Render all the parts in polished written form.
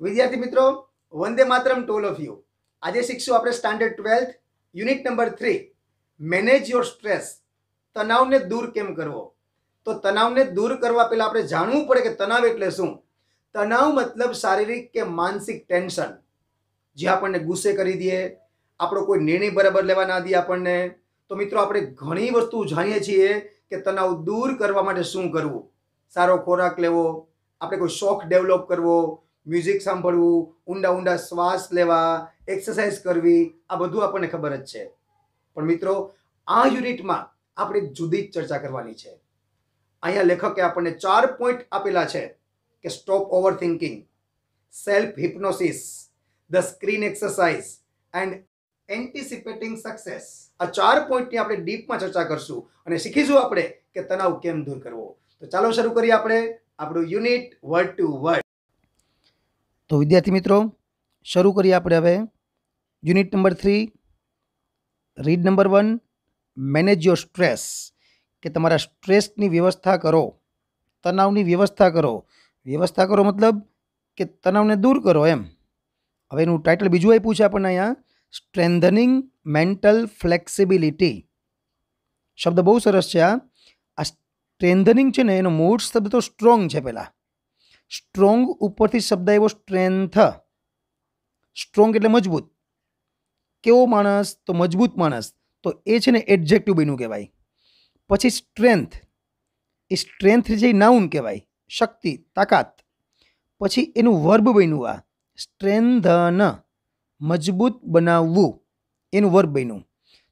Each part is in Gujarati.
વિદ્યાર્થી મિત્રો, Vande Mataram to all of you. આજે શીખશું આપણે standard 12th unit number 3 manage your stress. તણાવને દૂર કેમ કરવો? તો તણાવને દૂર કરવા પહેલા આપણે જાણવું પડે કે તણાવ એટલે શું. તણાવ મતલબ શારીરિક કે માનસિક ટેન્શન, જે આપણને ગુસ્સે કરી દે, આપણો કોઈ નિર્ણય બરાબર લેવા ના દે આપણને. તો મિત્રો, આપણે ઘણી વસ્તુ જાણીએ છીએ કે તણાવ દૂર કરવા માટે શું કરવું. સારો ખોરાક લેવો, આપણે કોઈ શોખ ડેવલપ કરવો, મ્યુઝિક સાંભળવું, ઊંડા ઊંડા શ્વાસ લેવા, એક્સરસાઇઝ કરવી, આ બધું આપણને ખબર જ છે. પણ મિત્રો, આ યુનિટમાં આપણે જુદી જ ચર્ચા કરવાની છે. અહીંયા લેખકે આપણને 4 પોઈન્ટ આપેલા છે કે stop overthinking, self hypnosis, the screen exercise and anticipating success. આ 4 પોઈન્ટની આપણે ડીપમાં ચર્ચા કરશું અને શીખીશું આપણે કે તણાવ કેમ દૂર કરવો. તો ચાલો શરૂ કરીએ આપણે આપણું યુનિટ વર્ડ ટુ વર્ડ. તો વિદ્યાર્થી મિત્રો, શરૂ કરીએ આપણે હવે unit number 3, read number 1, manage your stress. કે તમારા સ્ટ્રેસની વ્યવસ્થા કરો, તણાવની વ્યવસ્થા કરો. વ્યવસ્થા કરો મતલબ કે તણાવને દૂર કરો એમ. હવે એનું ટાઇટલ બીજું આપ્યું છે આપણને અહીંયા, સ્ટ્રેન્થનિંગ મેન્ટલ ફ્લેક્સિબિલિટી. શબ્દ બહુ સરસ છે. આ સ્ટ્રેન્થનિંગ છે ને, એનો મૂળ શબ્દ તો સ્ટ્રોંગ છે. પહેલાં સ્ટ્રોંગ ઉપરથી શબ્દ આવ્યો સ્ટ્રેન્થ. સ્ટ્રોંગ એટલે મજબૂત. કેવો માણસ? તો મજબૂત માણસ. તો એ છે ને એડજેક્ટિવ બન્યું કહેવાય. પછી સ્ટ્રેન્થ, એ સ્ટ્રેન્થ જે નાઉન કહેવાય, શક્તિ, તાકાત. પછી એનું વર્બ બન્યું આ સ્ટ્રેન્થન, મજબૂત બનાવવું, એનું વર્બ બન્યું.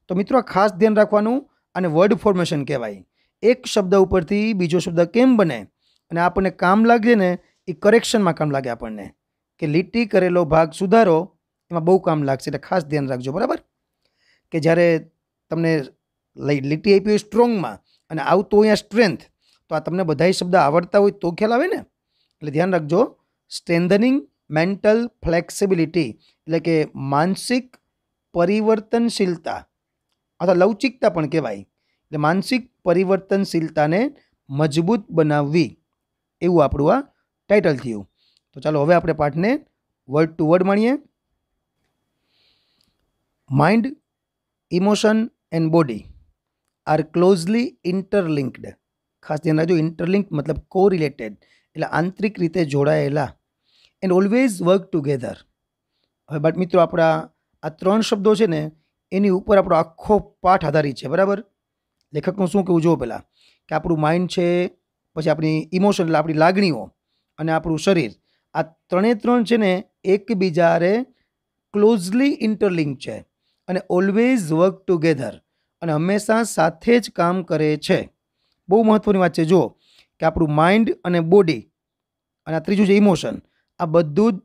તો મિત્રો, આ ખાસ ધ્યાન રાખવાનું. અને વર્ડ ફોર્મેશન કહેવાય. એક શબ્દ ઉપરથી બીજો શબ્દ કેમ બને અને આપણને કામ લાગે ને, એ કરેક્શનમાં કામ લાગે આપણને. કે લીટી કરેલો ભાગ સુધારો, એમાં બહુ કામ લાગશે. એટલે ખાસ ધ્યાન રાખજો, બરાબર. કે જ્યારે તમને લીટી આપી હોય સ્ટ્રોંગમાં અને આવતો અહીંયા સ્ટ્રેન્થ, તો આ તમને બધા શબ્દ આવડતા હોય તો ખ્યાલ આવે ને. એટલે ધ્યાન રાખજો. સ્ટ્રેન્થનિંગ મેન્ટલ ફ્લેક્સિબિલિટી એટલે કે માનસિક પરિવર્તનશીલતા અથવા લવચિકતા પણ કહેવાય. એટલે માનસિક પરિવર્તનશીલતાને મજબૂત બનાવવી, એવું આપણું આ ટાઇટલ થયું. તો ચાલો હવે આપણે પાઠને વર્ડ ટુ વર્ડ માણીએ. Mind, emotion and body are closely interlinked. ખાસ ધ્યાન રાખજો, ઇન્ટરલિંક્ડ મતલબ કોરિલેટેડ, એટલે આંતરિક રીતે જોડાયેલા. And always work together. હવે બાદ મિત્રો, આપણા આ 3 શબ્દો છે ને, એની ઉપર આપણો આખો પાઠ આધારિત છે, બરાબર. લેખકનું શું કહેવું જો પહેલાં, કે આપણું માઇન્ડ છે, પછી આપણી ઇમોશન એટલે આપણી લાગણીઓ, અને આપણું શરીર, આ 3 છે ને એકબીજારે ક્લોઝલી ઇન્ટરલિંક છે અને ઓલવેઝ વર્ક ટુગેધર, અને હંમેશા સાથે જ કામ કરે છે. બહુ મહત્ત્વની વાત છે. જો કે આપણું માઇન્ડ અને બોડી અને આ ત્રીજું છે ઇમોશન, આ બધું જ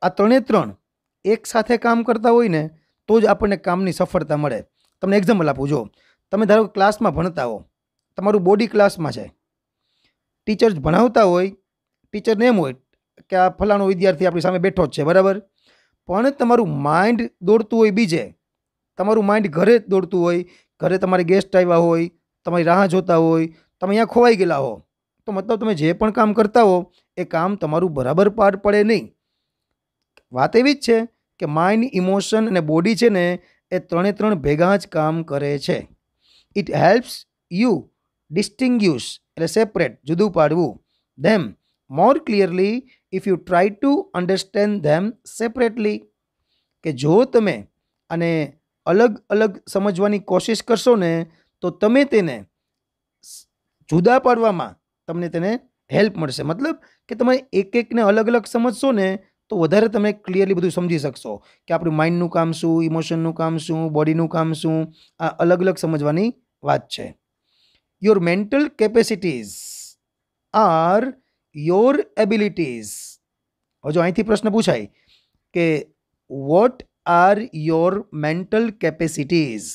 આ 3 એક સાથે કામ કરતા હોય ને, તો જ આપણને કામની સફળતા મળે. તમને એક્ઝામ્પલ આપું. જો તમે ધારો કે ક્લાસમાં ભણતા હો, તમારું બોડી ક્લાસમાં છે, ટીચર ભણાવતા હોય, ટીચરને એમ હોય કે આ ફલાણો વિદ્યાર્થી આપણી સામે બેઠો જ છે, બરાબર. પણ તમારું માઇન્ડ દોડતું હોય બીજે, તમારું માઇન્ડ ઘરે જ દોડતું હોય, ઘરે તમારે ગેસ્ટ આવ્યા હોય, તમારી રાહ જોતા હોય, તમે અહીંયા ખોવાઈ ગયેલા હો, તો મતલબ તમે જે પણ કામ કરતા હો એ કામ તમારું બરાબર પાર પડે નહીં. વાત એવી જ છે કે માઇન્ડ, ઇમોશન અને બોડી છે ને, એ 3 ભેગા જ કામ કરે છે. ઇટ હેલ્પ્સ યુ ડિસ્ટિંગ્યુશ એટલે સેપરેટ, જુદું પાડવું, them more clearly if you try to understand them separately. કે જો તમે આને અલગ અલગ સમજવાની કોશિશ કરશો ને, તો તમે તેને જુદા પાડવામાં તમને તેને હેલ્પ મળશે. મતલબ કે તમે એક એકને અલગ અલગ સમજશો ને, તો વધારે તમે ક્લિયરલી બધું સમજી શકશો કે આપણું માઇન્ડનું કામ શું, ઇમોશનનું કામ શું, બોડીનું કામ શું. આ અલગ અલગ સમજવાની વાત છે. Your mental capacities are your abilities. હવે જો અહીંથી પ્રશ્ન પૂછાય કે what are your mental capacities,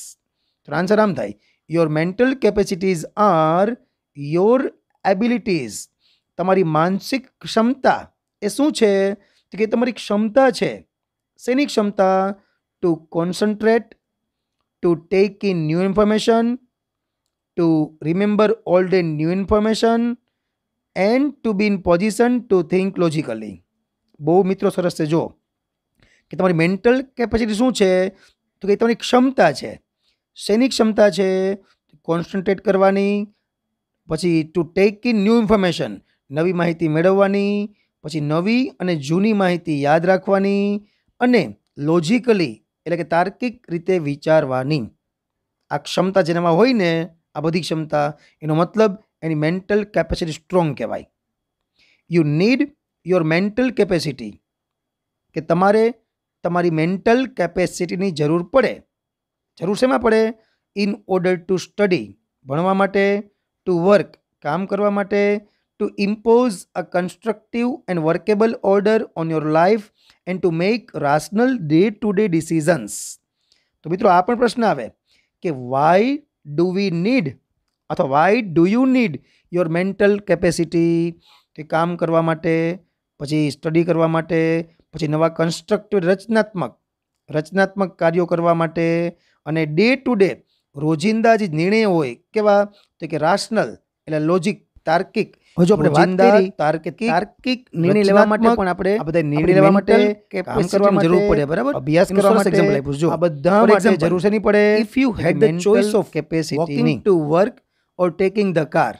તો આન્સર આમ થાય, your mental capacities are your abilities. તમારી માનસિક ક્ષમતા એ શું છે? તો કે તમારી ક્ષમતા છે. શેની ક્ષમતા? To concentrate, to take in new information, to remember old and new information, and to be in position to think logically. बहु मित्रों सरस है जो कि तमारी मेंटल केपेसिटी शुं छे तो कि तमारी क्षमता छे शेनी क्षमता छे कॉन्सन्ट्रेट करवानी पछी to take in new information नवी माहिती मेळववानी पछी नवी अने जूनी माहिती याद राखवानी अने लॉजिकली एटले के तार्किक रीते विचारवानी आ क्षमता जेनामां होय ने आ बधी क्षमता एनो मतलब एनी मेंटल केपेसिटी स्ट्रोंग कहेवाय। You need your mental capacity के तमारे तमारी मेंटल केपेसिटीनी जरूर पड़े। जरूर शेमां पड़े? इन ऑर्डर टू स्टडी भणवा माटे, टू वर्क काम करवा माटे, to impose a constructive and workable order on your life and to make rational day to day decisions. तो मित्रों आ पण प्रश्न आवे कि वाय डू वी नीड अथवा why do you need your mental capacity के काम करवा माटे, पछी स्टडी करवा माटे, पछी नवा कंस्ट्रक्टिव रचनात्मक कार्यों करवा माटे अने डे टू डे रोजिंदा जे निर्णय होय केवा तो कि राशनल એટલે लॉजिक तार्किक जो આપણે વાત કરી તાર્કિક નિર્ણય લેવા માટે પણ આપણે આ બધા નિર્ણય લેવા માટે કામ કરવા માટે જરૂર પડે બરાબર અભ્યાસ કરવા માટે એક્ઝામ્પલ આપ્યું જો આ બધા માટે જરૂર છે નહીં પડે if you had the choice of capacity walking to work or taking the car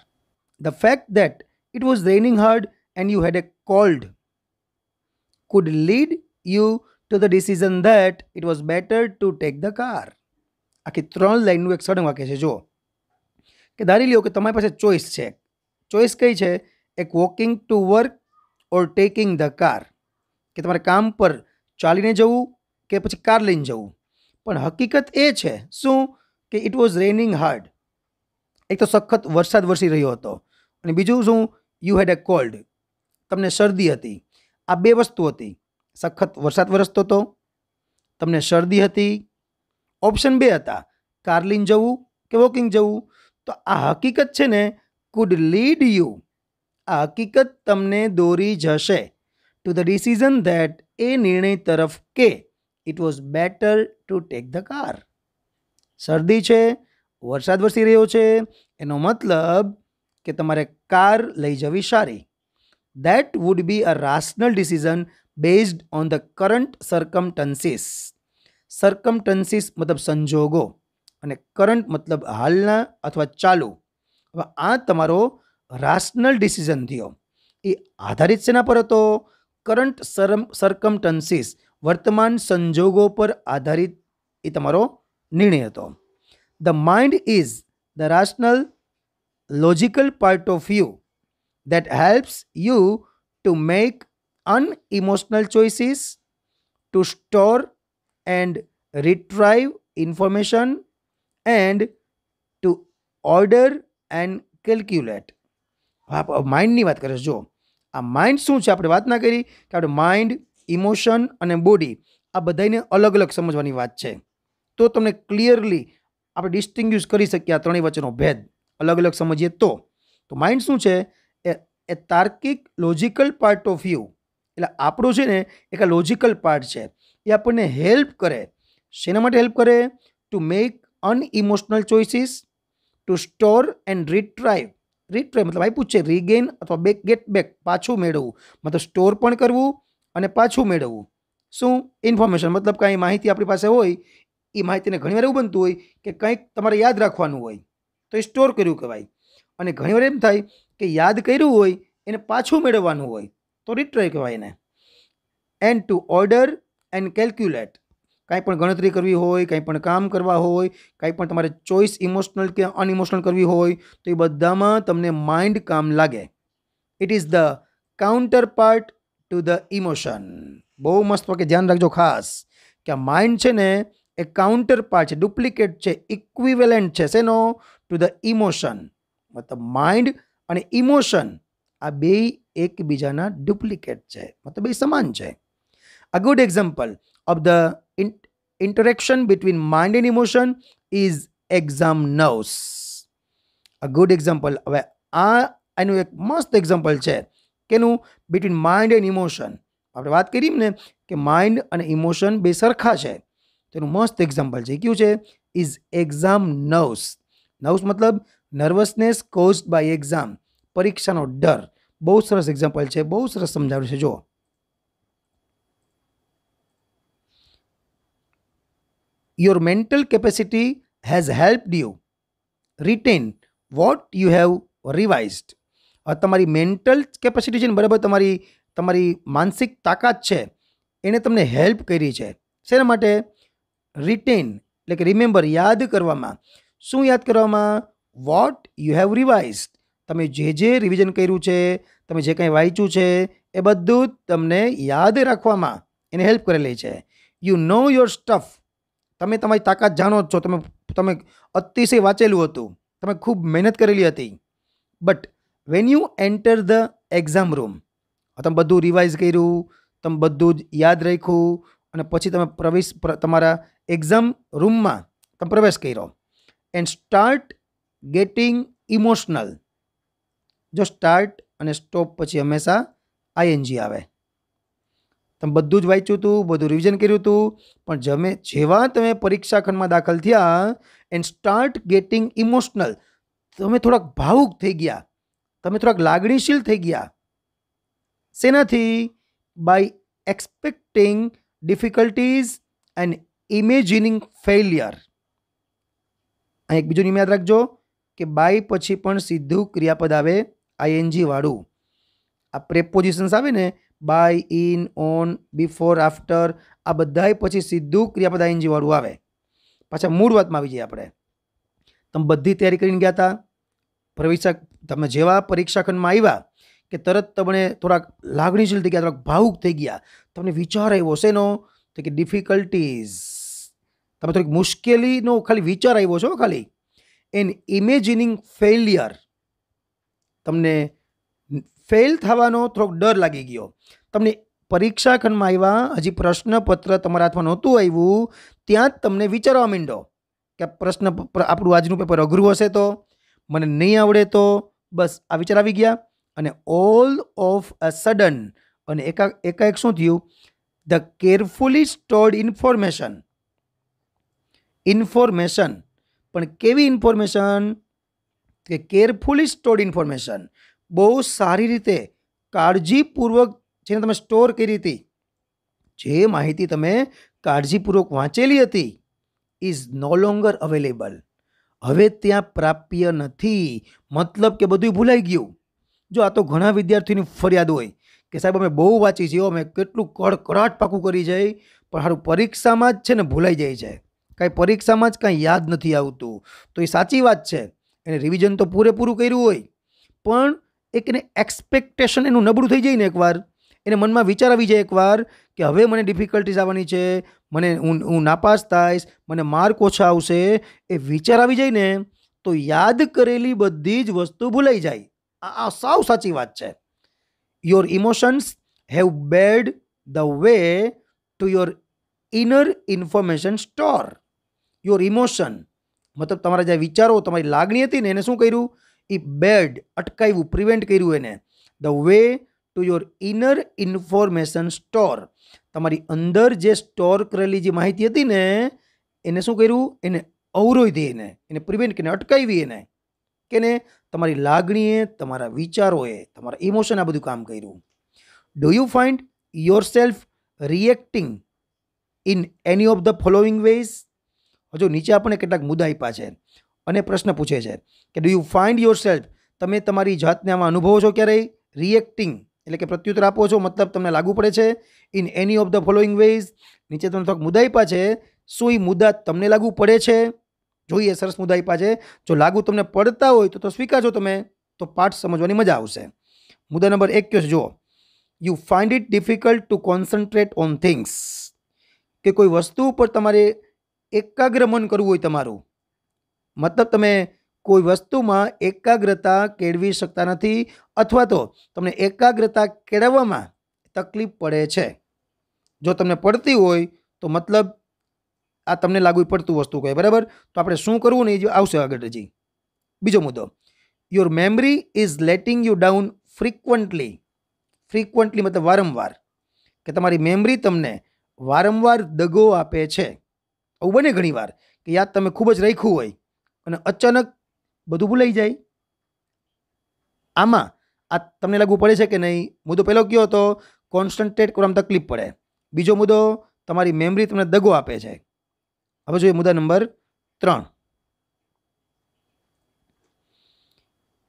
the fact that it was raining hard and you had a cold could lead you to the decision that it was better to take the car। આખી 3 લાઈનનું એક સળંગ વાક્ય છે જો કે ધારી લ્યો કે તમારી પાસે ચોઈસ છે। ચોઈસ કઈ છે? એક walking to work or taking the car કે તમારે કામ પર ચાલીને જવું કે પછી કાર લઈને જવું। પણ હકીકત એ છે શું કે ઇટ વોઝ રેનિંગ હાર્ડ, એક તો સખત વરસાદ વરસી રહ્યો હતો અને બીજું શું યુ હેડ અ કોલ્ડ, તમને શરદી હતી। આ બે વસ્તુ હતી, સખત વરસાદ વરસતો હતો, તમને શરદી હતી। ઓપ્શન બે હતા, કાર લઈને જવું કે વોકિંગ જવું। તો આ હકીકત છે ને કુડ લીડ યુ, આ હકીકત તમને દોરી જશે ટુ ધ ડિસિઝન ધેટ એ નિર્ણય તરફ કે it was better to take the car. શરદી છે, વરસાદ વરસી રહ્યો છે, એનો મતલબ કે તમારે કાર લઈ જવી સારી। That would be a rational decision based on the current circumstances. Circumstances મતલબ સંજોગો અને કરંટ મતલબ હાલના અથવા ચાલુ। હવે આ તમારો રાશનલ ડિસિઝન થયો એ આધારિત શેના પર હતો? કરંટ સરકમટન્સીસ, વર્તમાન સંજોગો પર આધારિત એ તમારો નિર્ણય હતો। The mind is the rational logical part of you that helps you to make unemotional choices, to store and retrieve information and to order and calculate। માઇન્ડની વાત કરે છે જો આ માઇન્ડ શું છે? આપણે વાત ના કરી કે આપણે માઇન્ડ, ઇમોશન અને બોડી આ બધાને અલગ અલગ સમજવાની વાત છે તો તમને ક્લિયરલી આપણે ડિસ્ટિંગ્વિશ કરી શકીએ આ ત્રણેય વચ્ચેનો ભેદ અલગ અલગ સમજીએ તો માઇન્ડ શું છે? એ તાર્કિક લોજિકલ પાર્ટ ઓફ યુ, એટલે આપણું છે ને એક આ લોજિકલ પાર્ટ છે એ આપણને હેલ્પ કરે। શેના માટે હેલ્પ કરે? To make unemotional choices, to store and retrieve મતલબ આપ્યું છે રીગેન અથવા ગેટ બેક પાછું મેળવવું, મતલબ સ્ટોર પણ કરવું અને પાછું મેળવવું। શું? ઇન્ફોર્મેશન મતલબ કાંઈ માહિતી આપણી પાસે હોય એ માહિતીને ઘણીવાર એવું બનતું હોય કે કંઈક તમારે યાદ રાખવાનું હોય તો એ સ્ટોર કર્યું કહેવાય અને ઘણીવાર એમ થાય કે યાદ કર્યું હોય એને પાછું મેળવવાનું હોય તો રિટ્રાઈવ કહેવાય એને। And two order and calculate, કાંઈ પણ ગણતરી કરવી હોય, કાંઈ પણ કામ કરવા હોય, કાંઈ પણ તમારે ચોઈસ ઇમોશનલ કે અનઇમોશનલ કરવી હોય તો એ બધામાં તમને માઇન્ડ કામ લાગે। It is the counter part to the emotion. બહુ મસ્ત કે ધ્યાન રાખજો ખાસ કે આ માઇન્ડ છે ને એ કાઉન્ટર પાર્ટ છે, ડુપ્લિકેટ છે, ઇક્વિવેલન્ટ છે શેનો? To the emotion. મતલબ માઇન્ડ અને ઇમોશન આ બે એકબીજાના ડુપ્લિકેટ છે, મતલબ એ સમાન છે। A good example of the interaction between mind and emotion is exam nerves। a good example, હવે આ એનું એક મસ્ત એક્ઝામ્પલ છે કેનું? Between mind and emotion. આપણે વાત કરી ને કે માઇન્ડ અને ઇમોશન બે સરખા છે તેનું મસ્ત એક્ઝામ્પલ છે કયું છે? Is exam nerves. નર્વ્સ મતલબ નર્વસનેસ કોઝડ બાય એક્ઝામ, પરીક્ષાનો ડર। બહુ સરસ એક્ઝામ્પલ છે, બહુ સરસ સમજાવ્યું છે જો your mental capacity has helped you written what you have revised. તમારી મેન્ટલ કેપેસિટી છે ને, બરાબર, તમારી તમારી માનસિક તાકાત છે, એણે તમને હેલ્પ કરી છે. શેના માટે? રિટેન એટલે કે રિમેમ્બર, યાદ કરવામાં. શું યાદ કરવામાં? What you have revised. તમે જે રિવિઝન કર્યું છે, તમે જે કંઈ વાંચ્યું છે, એ બધું જ તમને યાદ રાખવામાં એને હેલ્પ કરેલી છે. You know your stuff. તમે તમારી તાકાત જાણો જ છો. તમે અતિશય વાંચેલું હતું, તમે ખૂબ મહેનત કરેલી હતી. But when you enter the exam room, તમે બધું રિવાઇઝ કર્યું, તમે બધું જ યાદ રાખ્યું, અને પછી તમે તમારા એક્ઝામ રૂમમાં તમે પ્રવેશ કર્યો. And start getting emotional. જો સ્ટાર્ટ અને સ્ટોપ પછી હંમેશા આઈએનજી આવે. તમે બધું જ વાંચ્યું હતું, બધું રિવિઝન કર્યું હતું, પણ જેવા તમે પરીક્ષા ખંડમાં દાખલ થયા, એન્ડ સ્ટાર્ટ ગેટિંગ ઇમોશનલ, તમે થોડાક ભાવુક થઈ ગયા, તમે થોડાક લાગણીશીલ થઈ ગયા. શેનાથી? By expecting difficulties and imagining failure. અહીં એક બીજું નિયમ યાદ રાખજો કે બાય પછી પણ સીધું ક્રિયાપદ આવે આઈએનજી વાળું. આ પ્રેપોઝિશન્સ આવે ને, by, in, on, before, after, આ બધાય પછી સીધું ક્રિયાપદ આઈએનજી વાળું આવે. પાછા મૂળ વાતમાં આવી જઈએ આપણે. તમે બધી તૈયારી કરીને ગયા હતા, તમે જેવા પરીક્ષા ખંડમાં આવ્યા કે તરત તમને થોડાક લાગણીશીલ થઈ ગયા, થોડાક ભાવુક થઈ ગયા, તમને વિચાર આવ્યો શેનો? તો કે ડિફિકલ્ટીઝ. તમે થોડીક મુશ્કેલીનો ખાલી વિચાર આવ્યો છો, ખાલી. એન ઇમેજિનિંગ ફેલિયર, તમને ફેલ થવાનો થોડોક ડર લાગી ગયો. તમને પરીક્ષા ખંડમાં આવ્યા, હજી પ્રશ્નપત્ર તમારા હાથમાં નહોતું આવ્યું, ત્યાં જ તમને વિચારવા માંડો કે આપણું આજનું પેપર અઘરું હશે તો, મને નહીં આવડે તો, બસ આ વિચાર આવી ગયા. અને ઓલ ઓફ અ સડન, અને એકાએક શું થયું? The carefully stored information. પણ કેવી ઇન્ફોર્મેશન? કે કેરફુલી સ્ટોર્ડ ઇન્ફોર્મેશન, બહુ સારી રીતે કાળજીપૂર્વક જેને તમે સ્ટોર કરી હતી, જે માહિતી તમે કાળજીપૂર્વક વાંચેલી હતી, ઇઝ નો લોંગર અવેલેબલ. હવે ત્યાં પ્રાપ્ય નથી. મતલબ કે બધું ભૂલાઈ ગયું. જો આ તો ઘણા વિદ્યાર્થીઓની ફરિયાદ હોય કે સાહેબ અમે બહુ વાંચી છીએ, અમે કેટલું કડકડાટ પાકું કરી જાય, પણ સારું પરીક્ષામાં જ છે ને ભૂલાઈ જાય છે, કાંઈ પરીક્ષામાં જ કાંઈ યાદ નથી આવતું. તો એ સાચી વાત છે, એને રિવિઝન તો પૂરેપૂરું કર્યું હોય, પણ એકને એક્સપેક્ટેશન એનું નબળું થઈ જાય ને, એકવાર એને મનમાં વિચાર આવી જાય એકવાર કે હવે મને ડિફિકલ્ટીઝ આવવાની છે, હું નાપાસ થઈશ, મને માર્ક ઓછા આવશે, એ વિચાર આવી જાય ને તો યાદ કરેલી બધી જ વસ્તુ ભૂલાઈ જાય. આ સાવ સાચી વાત છે. Your emotions have bad the way to your inner information store. Your emotion મતલબ તમારા જે વિચારો, તમારી લાગણી હતી ને, એને શું કર્યું? એ બેડ, અટકાવ્યું, પ્રિવેન્ટ કર્યું એને. The way to your inner information store. તમારી અંદર જે સ્ટોર કરેલી જે માહિતી હતી ને, એને શું કર્યું? એને અવરોધી, એને પ્રિવેન્ટ કરીને અટકાવી, કેને? તમારી લાગણીએ, તમારા વિચારોએ, તમારા ઇમોશન આ બધું કામ કર્યું. Do you find yourself reacting in any of the following ways? હજુ નીચે આપણને કેટલાક મુદ્દા આપ્યા છે અને પ્રશ્ન પૂછે છે કે do you find your self, તમે તમારી જાતને આમાં અનુભવો છો ક્યારેય? રિએક્ટિંગ એટલે કે પ્રત્યુત્તર આપો છો, મતલબ તમને લાગુ પડે છે. In any of the following ways, નીચે તમને થોડાક મુદ્દા આપ્યા છે. શું એ મુદ્દા તમને લાગુ પડે છે? જોઈએ, સરસ મુદ્દા આપ્યા છે. જો લાગુ તમને પડતા હોય તો સ્વીકારજો તમે, તો પાઠ સમજવાની મજા આવશે. મુદ્દા નંબર 1 કયો છે, જુઓ. You find it difficult to concentrate on things. કે કોઈ વસ્તુ ઉપર તમારે એકાગ્ર મન કરવું હોય તમારું, મતલબ તમે કોઈ વસ્તુમાં એકાગ્રતા કેળવી શકતા નથી, અથવા તો તમને એકાગ્રતા કેળવવામાં તકલીફ પડે છે. જો તમને પડતી હોય તો મતલબ આ તમને લાગુ પડતું વસ્તુ કહે, બરાબર? તો આપણે શું કરવું ને એ આવશે આગળ હજી. બીજો મુદ્દો, your memory is letting you down frequently. Frequently મતલબ વારંવાર, કે તમારી મેમરી તમને વારંવાર દગો આપે છે. આવું બને ઘણી વાર કે યાદ તમે ખૂબ જ રાખ્યું હોય અને અચાનક બધું ભૂલાઈ જાય. આમાં આ તમને લાગુ પડે છે કે નહીં? મુદ્દો પહેલો કયો હતો? કોન્સન્ટ્રેટ કરવામાં તકલીફ પડે. બીજો મુદ્દો, તમારી મેમરી તમને દગો આપે છે. હવે જોઈએ મુદ્દા number 3.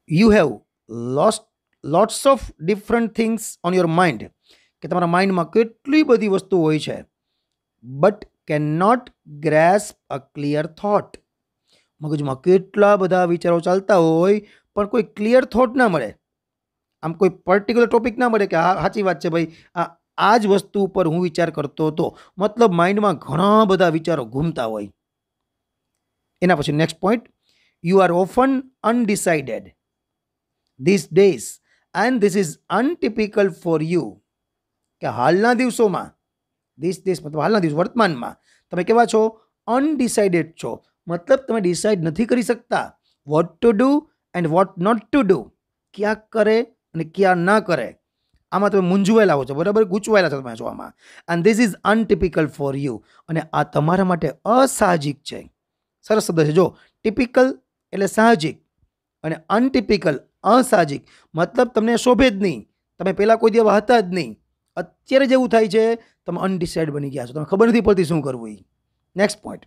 You have lots of different things on your mind, કે તમારા માઇન્ડમાં કેટલી બધી વસ્તુ હોય છે, but can not grasp a clear thought. મગજમાં કેટલા બધા વિચારો ચાલતા હોય પણ કોઈ ક્લિયર થોટ ના મળે, આમ કોઈ પર્ટિક્યુલર ટોપિક ના મળે કે હા સાચી વાત છે ભાઈ, આ જ વસ્તુ ઉપર હું વિચાર કરતો હતો. મતલબ માઇન્ડમાં ઘણા બધા વિચારો ઘૂમતા હોય. એના પછી next point, you are often undecided these days and this is untypical for you. કે હાલના દિવસોમાં, ધીસ ડેઝ મતલબ હાલના દિવસ, વર્તમાનમાં તમે કેવા છો? અનડિસાઇડેડ છો. મતલબ તમે ડિસાઇડ નથી કરી શકતા what to do and what not to do. ક્યાં કરે અને ક્યાં ના કરે, આમાં તમે મૂંઝવાયેલા હો છો, બરાબર, ગૂંચવાયેલા છો તમે છો આમાં. And this is untypical for you. અને આ તમારા માટે અસાહજિક છે. સરસ શબ્દ છે જો. ટિપિકલ એટલે સાહજિક અને અનટિપિકલ અસાહજિક. મતલબ તમને શોભે જ નહીં, તમે પહેલાં કોઈ દેવા હતા જ નહીં, અત્યારે જેવું થાય છે તમે અનડિસાઇડ બની ગયા છો, તમે ખબર નથી પડતી શું કરવું. એ next point,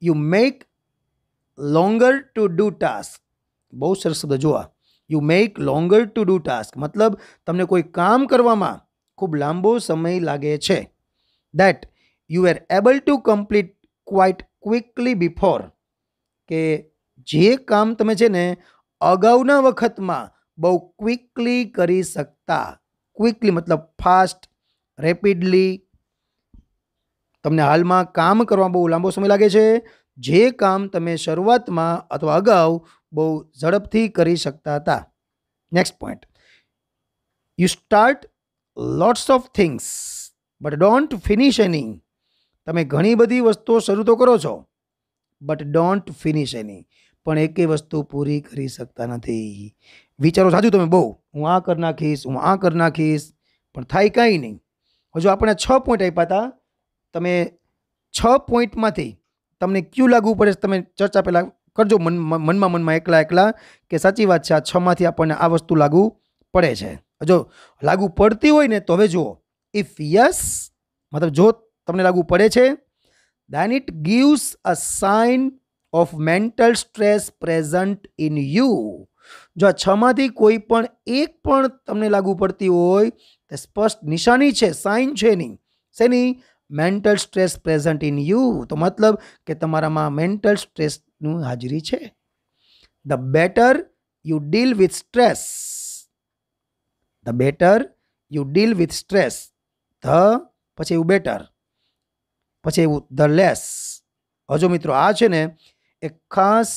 you make longer to do task. બહુ સરસ શબ્દ જોવા. You make longer to do task મતલબ તમને કોઈ કામ કરવામાં ખૂબ લાંબો સમય લાગે છે. That you are able to complete quite quickly before. કે જે કામ તમે છે ને અગાઉના વખતમાં બહુ ક્વિકલી કરી શકતા. ક્વિકલી મતલબ ફાસ્ટ, રેપિડલી. તમને હાલમાં કામ કરવા બહુ લાંબો સમય લાગે છે, જે કામ તમે શરૂઆતમાં અથવા અગાઉ બહુ ઝડપથી કરી શકતા હતા. Next point, you start lots of things but don't finish any. તમે ઘણી બધી વસ્તુઓ શરૂ તો કરો છો, બટ ડોન્ટ ફિનિશ એની, પણ એકે વસ્તુ પૂરી કરી શકતા નથી. વિચારો સાચું તમે બહુ, હું આ કરી નાખીશ, હું આ કરી નાખીશ, પણ થાય કાંઈ નહીં. હજુ આપણે 6 પોઈન્ટ આપ્યા હતા, તમે 6 પોઈન્ટમાંથી તમને ક્યુ લાગુ પડે તમે ચર્ચા પહેલાં કરજો મનમાં એકલા કે સાચી વાત છે આ 6માંથી આપણને આ વસ્તુ લાગુ પડે છે. જો લાગુ પડતી હોય ને તો હવે જુઓ, ઇફ યસ મતલબ જો તમને લાગુ પડે છે, then it gives a sign of mental stress present in you. જો આ 6માંથી કોઈ પણ એક પણ તમને લાગુ પડતી હોય તો સ્પષ્ટ નિશાની છે, સાઇન છે એની. શેની? Mental stress present in you. તો મતલબ કે તમારામાં મેન્ટલ સ્ટ્રેસનું હાજરી છે. The better you deal with stress, the better you deal with stress, the પછી એવું બેટર, પછી એવું ધ લેસ. હજો મિત્રો આ છે ને એક ખાસ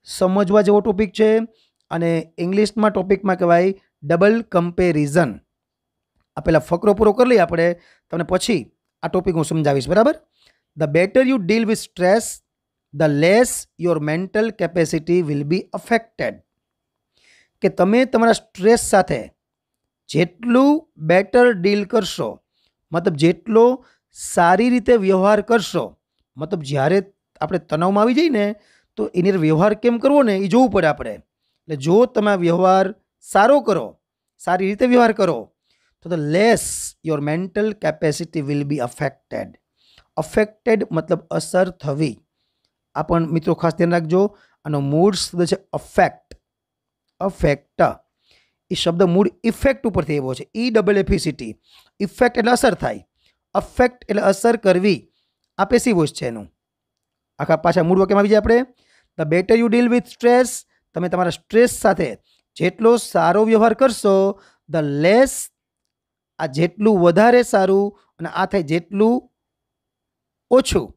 સમજવા જેવો ટોપિક છે, અને ઇંગ્લિશમાં ટોપિકમાં કહેવાય ડબલ કમ્પેરિઝન. આ પહેલાં ફકરો પૂરો કરી લઈએ આપણે, તમને પછી આ ટોપિક હું સમજાવીશ, બરાબર. The better you deal with stress, the less your mental capacity will be affected. કે તમે તમારા સ્ટ્રેસ સાથે જેટલું બેટર ડીલ કરશો, મતલબ જેટલો સારી રીતે વ્યવહાર કરશો, મતલબ જ્યારે આપણે તણાવમાં આવી જઈએ ને તો એની વ્યવહાર કેમ કરવો ને એ જોવું પડે આપણે. એટલે જો તમે વ્યવહાર સારો કરો, સારી રીતે વ્યવહાર કરો, તો the less your mental capacity will be affected. Affected મતલબ અસર થવી. આ પણ મિત્રો ખાસ ધ્યાન રાખજો, આનો મૂળ શબ્દ છે અફેક્ટ. અફેક્ટ એ શબ્દ મૂળ ઇફેક્ટ ઉપરથી એવો છે, EFFECT. ઇફેક્ટ એટલે અસર થાય, અફેક્ટ એટલે અસર કરવી. આ પેસિવ વોઇસ છે એનું. આખા પાછા મૂળ વાક્યમાં આવી જાય આપણે. The better you deal with stress, તમે તમારા સ્ટ્રેસ સાથે જેટલો સારો વ્યવહાર કરશો, ધ લેસ આ જેટલું વધારે સારું, અને આ થાય જેટલું ઓછું.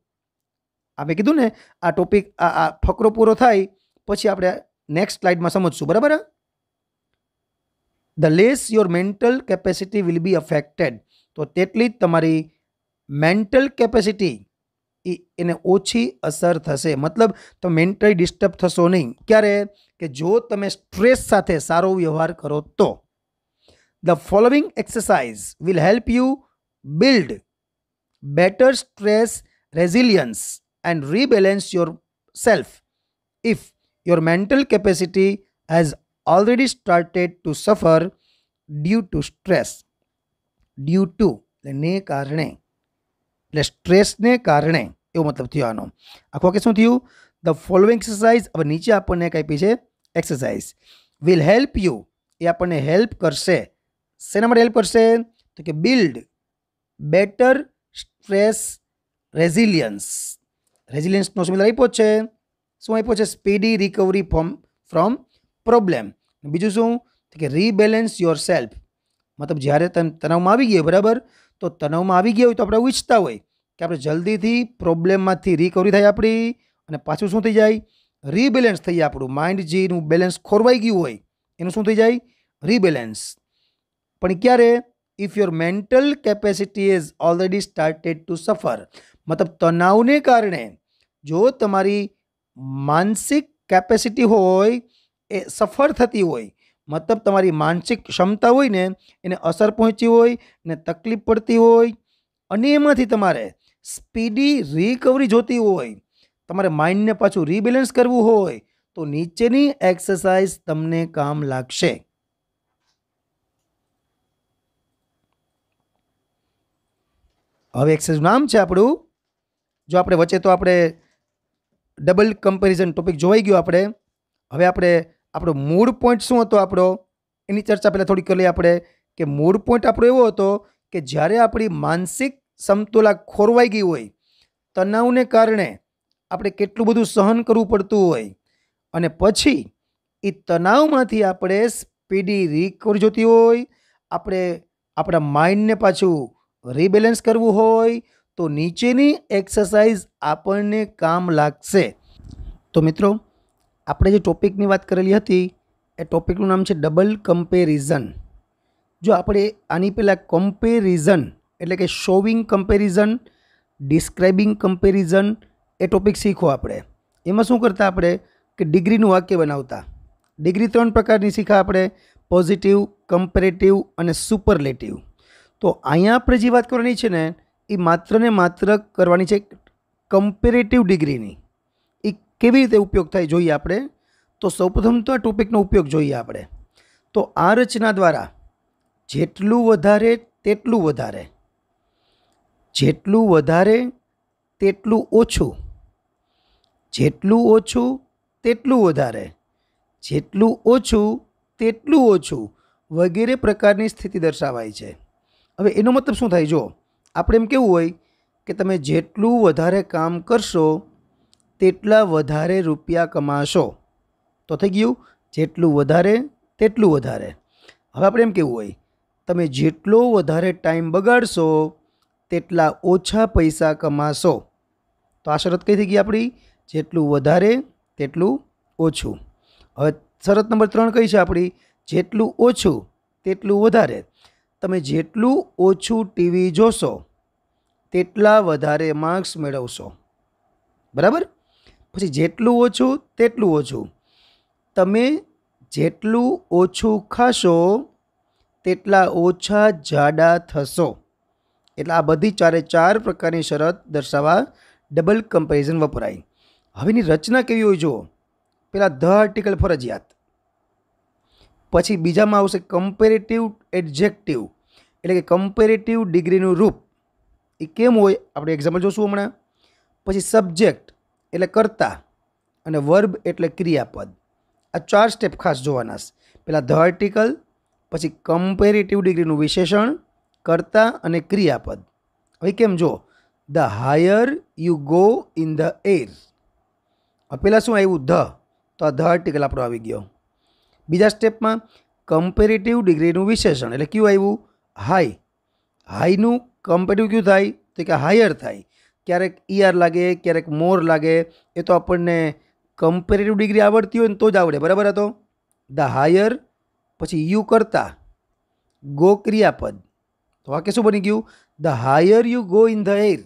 આપણે કીધું ને આ ટોપિક આ ફકરો પૂરો થાય પછી આપણે નેક્સ્ટ સ્લાઇડમાં સમજશું, બરાબર. The less your mental capacity will be affected. તો તેટલી જ તમારી મેન્ટલ કેપેસિટી એને ઓછી અસર થશે. મતલબ તમે મેન્ટલી ડિસ્ટર્બ થશો નહીં. ક્યારે? કે જો તમે સ્ટ્રેસ સાથે સારો વ્યવહાર કરો તો. The following exercise will help you build better stress resilience and rebalance yourself if your mental capacity has already started to suffer due to stress. Due to એટલે ને કારણે, એટલે સ્ટ્રેસને કારણે એવો મતલબ થયો આનો. આખું કે શું થયું? The following exercise. હવે નીચે આપણને એક આપી છે એક્સરસાઇઝ. Will help you. એ આપણને હેલ્પ કરશે. શેના માટે હેલ્પ કરશે? તો કે બિલ્ડ બેટર સ્ટ્રેસ રેઝિલિયન્સ. રેઝિલિયન્સનો શું આપ્યો છે? શું આપ્યો છે? Speedy recovery from problem. બીજું શું? તો કે રીબેલેન્સ યોર સેલ્ફ. મતલબ જ્યારે તણાવમાં આવી ગયો, બરાબર, તો તણાવમાં આવી ગયા હોય તો આપણે એવું ઈચ્છતા હોય કે આપણે જલ્દીથી પ્રોબ્લેમમાંથી રિકવરી થાય આપણી, અને પાછું શું થઈ જાય? રીબેલેન્સ થઈ જાય આપણું. માઇન્ડ જેનું બેલેન્સ ખોરવાઈ ગયું હોય એનું શું થઈ જાય? રીબેલેન્સ. પણ ક્યારે? If your mental capacity is already started to સફર. મતલબ તણાવને કારણે જો તમારી માનસિક કેપેસિટી હોય એ સફર થતી હોય, મતલબ તમારી માનસિક ક્ષમતા હોય ને એને અસર પહોંચી હોય ને તકલીફ પડતી હોય, અને એમાંથી તમારે સ્પીડી રિકવરી જોતી હોય, તમારે માઇન્ડને પાછું રીબેલેન્સ કરવું હોય, તો નીચેની એક્સરસાઇઝ તમને કામ લાગશે. હવે એક્સરસાઇઝનું નામ છે આપણું, જો આપણે વચ્ચે તો આપણે ડબલ કમ્પેરિઝન ટોપિક જોવાઈ ગયો આપણે. હવે આપણે આપણો મૂળ પોઈન્ટ શું હતો આપણો, એની ચર્ચા પહેલાં થોડી કરી લઈએ આપણે. કે મૂળ પોઈન્ટ આપણો એવો હતો કે જ્યારે આપણી માનસિક સમતુલા ખોરવાઈ ગઈ હોય, તણાવને કારણે આપણે કેટલું બધું સહન કરવું પડતું હોય, અને પછી એ તણાવમાંથી આપણે સ્પીડી રિકવરી જોતી હોય, આપણે આપણા માઇન્ડને પાછું રીબેલેન્સ કરવું હોય, તો નીચેની એક્સરસાઇઝ આપણને કામ લાગશે. તો મિત્રો, આપણે જે ટોપિકની વાત કરેલી હતી એ ટોપિકનું નામ છે ડબલ કમ્પેરિઝન. જો આપણે આની પહેલાં કમ્પેરિઝન એટલે કે શોવિંગ કમ્પેરિઝન, ડિસ્ક્રાઇબિંગ કમ્પેરિઝન એ ટોપિક શીખો આપણે. એમાં શું કરતા આપણે કે ડિગ્રીનું વાક્ય બનાવતા. ડિગ્રી 3 પ્રકારની શીખા આપણે: પોઝિટિવ, કમ્પેરેટિવ અને સુપરલેટિવ. તો અહીંયા આપણે જે વાત કરવાની છે ને એ માત્ર ને માત્ર કરવાની છે કમ્પેરેટિવ ડિગ્રીની. એ કેવી રીતે ઉપયોગ થાય જોઈએ આપણે. તો સૌપ્રથમ તો આ ટોપિકનો ઉપયોગ જોઈએ આપણે. તો આ રચના દ્વારા જેટલું વધારે તેટલું વધારે, જેટલું વધારે તેટલું ઓછું, જેટલું ઓછું તેટલું વધારે, જેટલું ઓછું તેટલું ઓછું વગેરે પ્રકારની સ્થિતિ દર્શાવાય છે. હવે એનો મતલબ શું થાય? જો આપણે એમ કેવું હોય કે તમે જેટલું વધારે કામ કરશો તેટલા વધારે રૂપિયા કમાશો. તો થઈ ગયું જેટલું વધારે તેટલું વધારે. હવે આપણે એમ કેવું હોય તમે જેટલો વધારે ટાઈમ બગાડશો તેટલા ઓછા પૈસા કમાશો. તો આ શરત કઈ થઈ ગઈ આપણી? જેટલું વધારે તેટલું ઓછું. હવે શરત નંબર 3 કઈ છે આપણી? જેટલું ઓછું તેટલું વધારે. તમે જેટલું ઓછું ટીવી જોશો તેટલા વધારે માર્ક્સ મેળવશો, બરાબર. પછી જેટલું ઓછું તેટલું ઓછું, તમે જેટલું ઓછું ખાશો તેટલા ઓછા જાડા થશો. એટલે આ બધી 4 પ્રકારની શરત દર્શાવવા ડબલ કમ્પેરિઝન વપરાય. હવેની રચના કેવી હોય જુઓ. પહેલાં ધ આર્ટિકલ ફરજિયાત, પછી બીજામાં આવશે કમ્પેરેટિવ એડજેક્ટિવ એટલે કે કમ્પેરેટિવ ડિગ્રીનું રૂપ. એ કેમ હોય આપણે એક્ઝામ્પલ જોશું હમણાં. પછી સબ્જેક્ટ એટલે કર્તા અને વર્બ એટલે ક્રિયાપદ. આ 4 સ્ટેપ ખાસ જોવાના. પહેલાં ધ આર્ટિકલ, પછી કમ્પેરેટિવ ડિગ્રીનું વિશેષણ, કર્તા અને ક્રિયાપદ. હવે કેમ જો, the higher you go in the air. પહેલાં શું આવ્યું? ધ. તો આ ધ આર્ટિકલ આપણો આવી ગયો. બીજા સ્ટેપમાં કમ્પેરેટિવ ડિગ્રીનું વિશેષણ એટલે કયું આવ્યું? હાઈ. હાઈનું કમ્પેરેટિવ કયું થાય? તો કે હાયર થાય. ક્યારેક ઈઆર લાગે, ક્યારેક મોર લાગે. એ તો આપણને કમ્પેરેટિવ ડિગ્રી આવડતી હોય ને તો જ આવડે, બરાબર હતો. ધ હાયર, પછી યુ કરતા, ગો ક્રિયાપદ. તો વાક્ય શું બની ગયું? The higher you go in the air.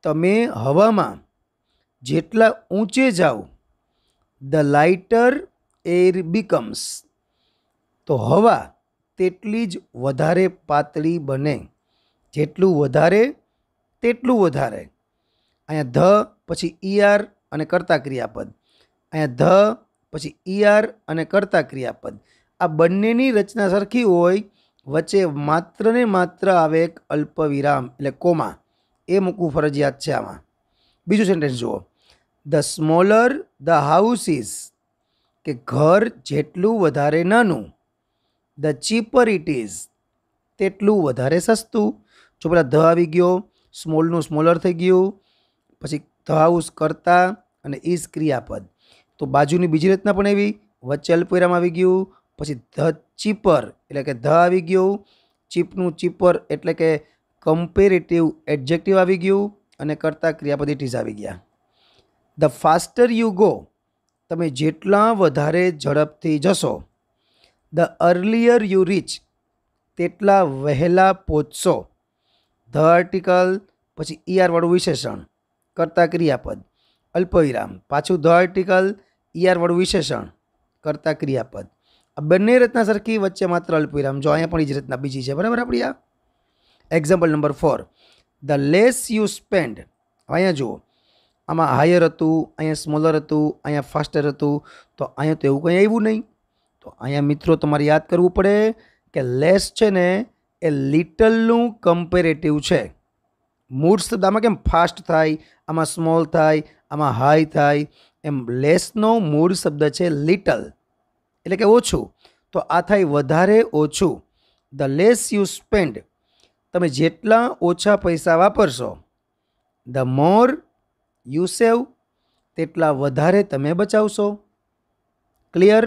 તમે હવામાં જેટલા ઊંચે જાઓ, ધ લાઇટર એર બીકમ્સ. તો હવા તેટલી જ વધારે પાતળી બને. જેટલું વધારે તેટલું વધારે. અહીંયા ધ, પછી ઈઆર અને કર્તા ક્રિયાપદ. અહીંયા ધ, પછી ઈઆર અને કર્તા ક્રિયાપદ. આ બંનેની રચના સરખી હોય, વચ્ચે માત્ર ને માત્ર આવે એક અલ્પ વિરામ એટલે કોમા. એ મૂકવું ફરજિયાત છે આમાં. બીજું સેન્ટેન્સ જુઓ, the smaller the house is, કે ઘર જેટલું વધારે નાનું, ધ ચીપર ઇટ ઇઝ, તેટલું વધારે સસ્તું. જો પેલા ધ આવી ગયો, સ્મોલનું સ્મોલર થઈ ગયું, પછી ધ હાઉસ કરતા અને ઇઝ ક્રિયાપદ. તો બાજુની બીજી રચના પણ એવી, વચ્ચે અલ્પવિરામ આવી ગયું, પછી ધ ચીપર એટલે કે ધ આવી ગયું, ચીપનું ચીપર એટલે કે કમ્પેરેટિવ એડજેક્ટિવ આવી ગયું, અને કરતા ક્રિયાપદ ઇટ ઇઝ આવી ગયા. ધ ફાસ્ટર યુ ગો, તમે જેટલા વધારે ઝડપથી જશો, ધ અર્લિયર યુ રીચ, તેટલા વહેલા પહોંચશો. ધ આર્ટિકલ, પછી ઈઆર વાળું વિશેષણ, કરતા ક્રિયાપદ, અલ્પવિરામ, પાછું ધ આર્ટિકલ, ઈઆર વાળું વિશેષણ, કરતા ક્રિયાપદ. આ બંને રચના સરખી, વચ્ચે માત્ર અલ્પવિરામ. જો અહીંયા પણ એ જ રચના બીજી છે, બરાબર આપણી આ. Example number 4, the less you spend. અહીંયા જુઓ, આમાં હાયર હતું, અહીંયા સ્મોલર હતું, અહીંયા ફાસ્ટર હતું, તો અહીંયા તો એવું કંઈ આવ્યું નહીં. તો અહીંયા મિત્રો તમારે યાદ કરવું પડે કે લેસ છે ને એ લિટલનું કમ્પેરેટિવ છે. મૂળ શબ્દ આમાં કેમ ફાસ્ટ થાય, આમાં સ્મોલ થાય, આમાં હાઈ થાય, એમ લેસનો મૂળ શબ્દ છે લિટલ એટલે કે ઓછું. તો આ થાય વધારે ઓછું. ધ લેસ યુ સ્પેન્ડ, તમે જેટલા ઓછા પૈસા વાપરશો, ધ મોર યુ સેવ, તેટલા વધારે તમે બચાવશો. ક્લિયર?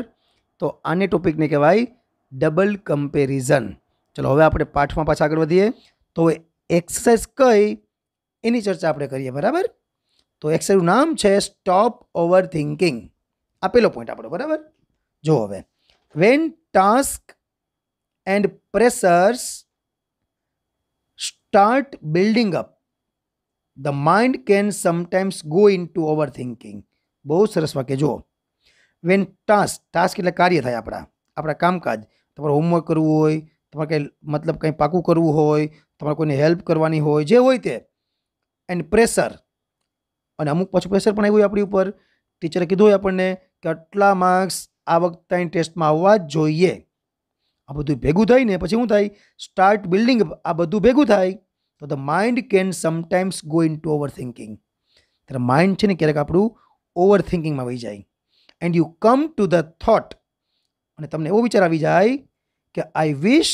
તો આને ટોપિકને કહેવાય ડબલ કમ્પેરિઝન. ચલો હવે આપણે પાઠમાં પાછા આગળ વધીએ. તો એક્સરસાઇઝ કઈ એની ચર્ચા આપણે કરીએ, બરાબર. તો એક્સરસાઇઝનું નામ છે સ્ટોપ ઓવર થિંકિંગ. આ પેલો પોઈન્ટ આપણો, બરાબર. જો હવે, when task and pressures start building up, the mind can sometimes go into overthinking. બહુ સરસ વાક્ય. જુઓ, વેન ટાસ્ક એટલે કાર્ય થાય, આપણા કામકાજ, તમારે હોમવર્ક કરવું હોય, તમારે કંઈ મતલબ કંઈ પાકું કરવું હોય, તમારે કોઈને હેલ્પ કરવાની હોય, જે હોય તે. એન્ડ પ્રેશર, અને અમુક પાછું પ્રેશર પણ આવ્યું આપણી ઉપર. ટીચરે કીધું હોય આપણને કે આટલા માર્ક્સ આ વખતે ટેસ્ટમાં આવવા જ જોઈએ. આ બધું ભેગું થાય ને પછી શું થાય? Start building. આ બધું ભેગું થાય તો the mind can sometimes go into overthinking. ત્યારે માઇન્ડ છે ને ક્યારેક આપણું ઓવર થિંકિંગમાં વહી જાય. And you come to the thought, અને તમને એવો વિચાર આવી જાય કે I wish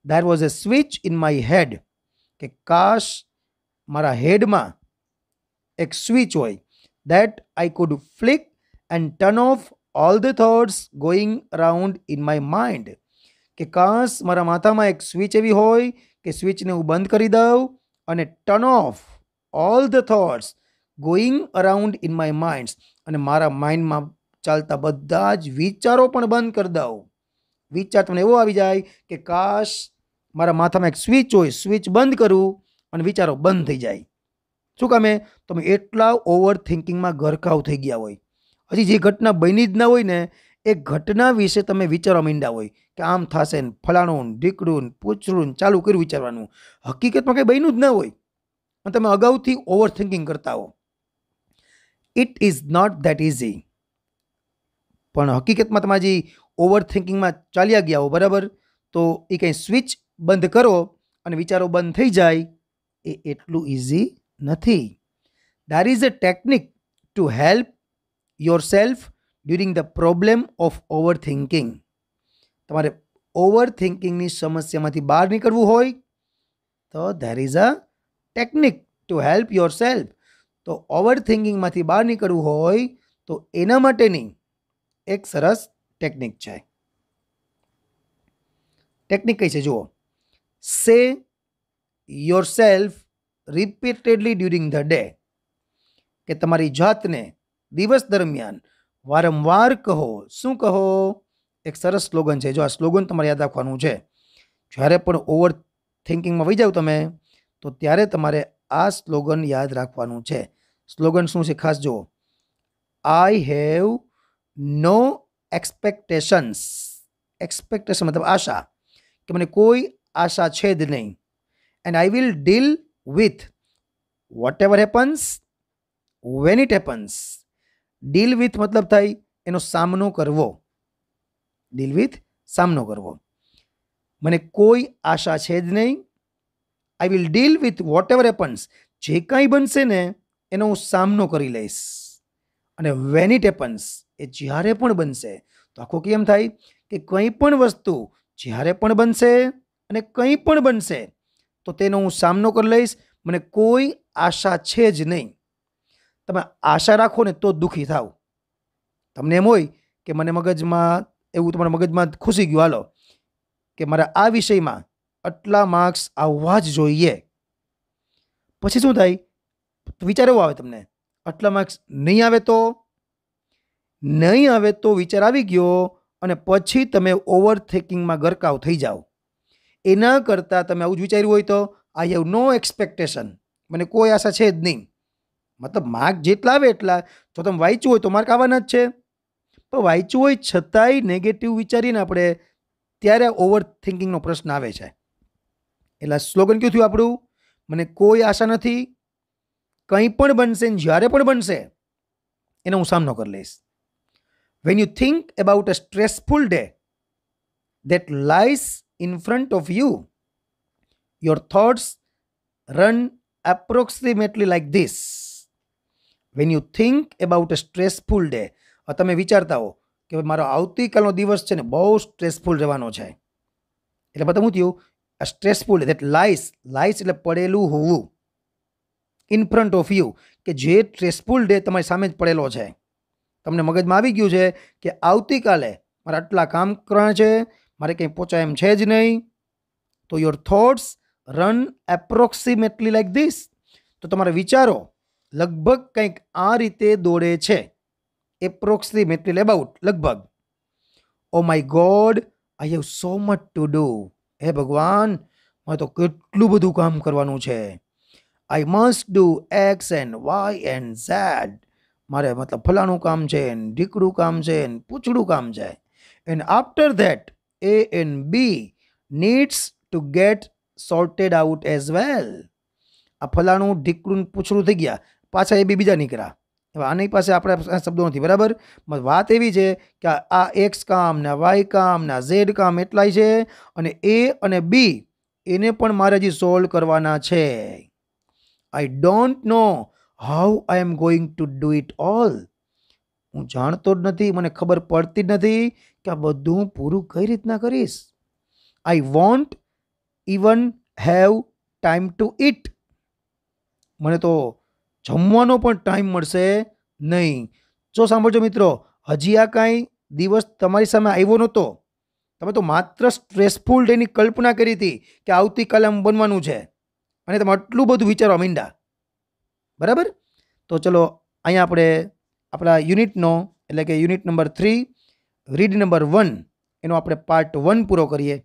there was a switch in my head, કે કાશ મારા હેડમાં એક સ્વિચ હોય, that I could flick and turn off all the thoughts going around in my mind. કે કાશ મારા માથામાં એક સ્વિચ એવી હોય કે સ્વિચને હું બંધ કરી દઉં અને turn off all the thoughts going around in my minds, અને મારા માઇન્ડમાં ચાલતા બધા જ વિચારો પણ બંધ કરી દઉં. વિચાર તમને એવો આવી જાય કે કાશ મારા માથામાં એક સ્વિચ હોય, સ્વિચ બંધ કરું અને વિચારો બંધ થઈ જાય. શું કામે? તમે એટલા ઓવર થિંકિંગમાં ગરકાવ થઈ ગયા હોય. હજી જે ઘટના બની જ ના હોય ને એ ઘટના વિશે તમે વિચારવા માંડ્યા હોય કે આમ થશે ને ફલાણું ને ઢીકડું ને પૂછડું ને ચાલુ કર્યું વિચારવાનું. હકીકતમાં કંઈ બન્યું જ ના હોય અને તમે અગાઉથી ઓવર થિંકિંગ કરતા હો. It is not that easy. પણ હકીકતમાં તમે જે ઓવર થિંકિંગમાં ચાલ્યા ગયા હો, બરાબર, તો એ કંઈ સ્વિચ બંધ કરો અને વિચારો બંધ થઈ જાય, એ એટલું ઇઝી નથી. There is a technique to help your self during the problem of over thinking. તમારે ઓવર થિંકિંગની સમસ્યામાંથી બહાર નીકળવું હોય તો there is a technique to help your self. તો ઓવર થિંકિંગમાંથી બહાર નીકળવું હોય તો એના માટેની એક સરસ ટેકનિક છે. ટેકનિક કઈ છે જુઓ. સે your self repeatedly during the day, કે તમારી જાતને દિવસ દરમિયાન વારંવાર કહો. શું કહો? એક સરસ સ્લોગન છે. જો આ સ્લોગન તમારે યાદ રાખવાનું છે. જ્યારે પણ ઓવર થિંકિંગમાં વહી જાઓ તમે તો ત્યારે તમારે આ સ્લોગન યાદ રાખવાનું છે. સ્લોગન શું છે ખાસ જુઓ. I have no expectations. Expectation મતલબ આશા, કે મને કોઈ આશા છે જ નહીં. And I will deal with whatever happens when it happens. Deal with મતલબ થાય એનો સામનો કરવો. ડીલ વિથ સામનો કરવો. મને કોઈ આશા છે જ નહીં. આઈ will deal with whatever happens. જે કાંઈ બનશે ને એનો હું સામનો કરી લઈશ. અને વેન ઇટ હેપન્સ, એ જ્યારે પણ બનશે. તો આખું કેમ થાય કે કંઈ પણ વસ્તુ જ્યારે પણ બનશે અને કંઈ પણ બનશે તો તેનો હું સામનો કરી લઈશ. મને કોઈ આશા છે જ નહીં. તમે આશા રાખો ને તો દુઃખી થાવ. તમને એમ હોય કે મને મગજમાં એવું, તમારા મગજમાં ખુશી ગયું, હાલો કે મારા આ વિષયમાં આટલા માર્ક્સ આવવા જ જોઈએ. પછી શું થાય? વિચાર એવો આવે તમને, આટલા માર્ક્સ નહીં આવે તો વિચાર આવી ગયો અને પછી તમે ઓવર થિંકિંગમાં ગરકાવ થઈ જાઓ. એના કરતાં તમે આવું જ વિચાર્યું હોય તો આઈ હેવ નો એક્સપેક્ટેશન, મને કોઈ આશા છે જ નહીં. મતલબ માર્ક જેટલા આવે એટલા, જો તમે વાંચ્યું હોય તો માર્ક આવવાના જ છે. પણ વાંચ્યું હોય છતાંય નેગેટિવ વિચારીને આપણે, ત્યારે ઓવર થિંકિંગનો પ્રશ્ન આવે છે. એટલે સ્લોગન કયું થયું આપણું? મને કોઈ આશા નથી, કંઈ પણ બનશે ને જ્યારે પણ બનશે એનો હું સામનો કરી લઈશ. When you think about a stressful day that lies in front of you, your thoughts run approximately like this. When you think about a stressful day, તમે વિચારતા હો કે મારો આવતીકાલનો દિવસ છે ને બહુ સ્ટ્રેસફુલ રહેવાનો છે. એટલે બધા શું થયું? a stressful that lies એટલે પડેલું હોવું, in front of you, કે જે સ્ટ્રેસફુલ ડે તમારી સામે જ પડેલો છે. તમને મગજમાં આવી ગયું છે કે આવતીકાલે મારે આટલા કામ કરવાના છે, મારે કંઈ પહોંચાય એમ છે જ નહીં. તો your thoughts run approximately like this. તો તમારા વિચારો લગભગ કંઈક આ રીતે દોડે છે. એપ્રોક્સિમેટલી અબાઉટ, લગભગ. Oh my God, I have so much to do. હે ભગવાન, મારે તો કેટલું બધું કામ કરવાનું છે. I must do X and Y and Z. મારે મતલબ ફલાણું કામ છે, ઢીકડું કામ છે, પૂછડું કામ છે. And after that A and B needs to get sorted out as well. આ ફલાણું ઢીકડું પૂછડું થઈ ગયા, પાછા એ બીજા નીકળ્યા. હવે આની પાસે આપણે શબ્દો નથી, બરાબર? વાત એવી છે કે આ એક્સ કામ ને વાય કામ ને ઝેડ કામ એટલાય છે, અને એ અને બી એને પણ મારે હજી સોલ્વ કરવાના છે. I don't know how I am going to do it all. હું જાણતો જ નથી, મને ખબર પડતી જ નથી કે આ બધું પૂરું કઈ રીતના કરીશ. I want even have time to it. મને તો જમવાનો પણ ટાઈમ મળશે નહીં. જો સાંભળજો મિત્રો, હજી આ કાંઈ દિવસ તમારી સામે આવ્યો નહોતો. તમે તો માત્ર સ્ટ્રેસફુલ ડેની કલ્પના કરી હતી કે આવતીકાલે આમ બનવાનું છે, અને તમે આટલું બધું વિચારવા માંડ્યા, બરાબર? તો ચલો અહીંયા આપણે આપણા યુનિટનો, એટલે કે યુનિટ નંબર 3 રીડ નંબર 1 એનો આપણે પાર્ટ 1 પૂરો કરીએ.